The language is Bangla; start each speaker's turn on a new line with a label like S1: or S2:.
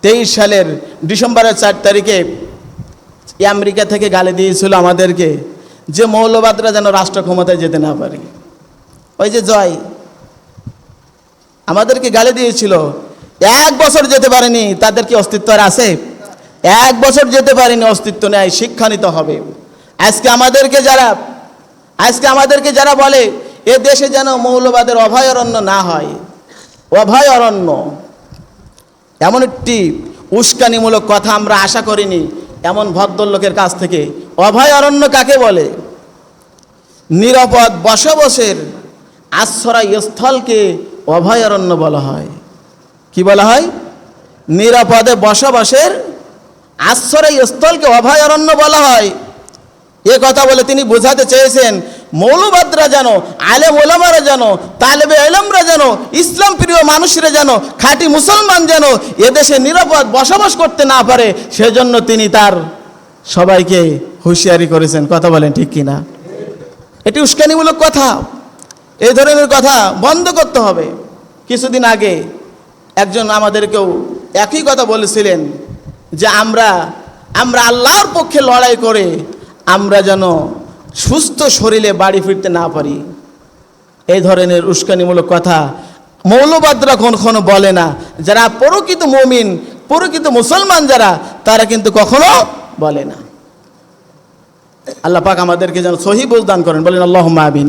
S1: 2023 সালের ডিসেম্বরের 4 তারিখে আমেরিকা থেকে গালি দিয়েছিল আমাদেরকে যে মৌলবাদরা যেন রাষ্ট্র ক্ষমতায় যেতে না পারে। ওই যে জয় আমাদেরকে গালি দিয়েছিল, 1 বছর যেতে পারেনি, তাদের কি অস্তিত্ব আর আছে? 1 বছর যেতে পারেনি, অস্তিত্ব নেই, শিক্ষা নিতে হবে। আজকে আমাদেরকে যারা বলে এ দেশে যেন মৌলবাদের অভয়ারণ্য না হয়, অভয়ারণ্য এমন একটি উস্কানিমূলক কথা আমরা আশা করিনি এমন ভদ্রলোকের কাছ থেকে। অভয়ারণ্য কাকে বলে? নিরাপদ বসবাসের আশ্রয়স্থলকে অভয়ারণ্য বলা হয়। কি বলা হয়? নিরাপদে বসবাসের আশ্রয়স্থলকে অভয়ারণ্য বলা হয়। এ কথা বলে তিনি বোঝাতে চেয়েছেন মৌলবাদরা যেন, আলেম ওলামারা যেন, তালেবে ইলমরা যেন, ইসলাম প্রিয় মানুষরা যেন, খাঁটি মুসলমান যেন এদেশে নিরাপদ বসবাস করতে না পারে, সেজন্য তিনি তার সবাইকে হুঁশিয়ারি করেছেন। কথা বলেন ঠিক কিনা? এটি উস্কানিমূলক কথা। এই ধরনের কথা বন্ধ করতে হবে। কিছুদিন আগে একজন আমাদেরকেও একই কথা বলেছিলেন যে আমরা আল্লাহর পক্ষে লড়াই করে আমরা যেন সুস্থ শরীরে বাড়ি ফিরতে না পারি। এই ধরনের উস্কানিমূলক কথা মৌলবাদরা কখনো বলে না। যারা প্রকৃত মুমিন, প্রকৃত মুসলমান যারা, তারা কিন্তু কখনো বলে না। আল্লাহ পাক আমাদেরকে যেন সহি বুঝ দান করেন। বলেন আল্লাহুম্মা আমিন।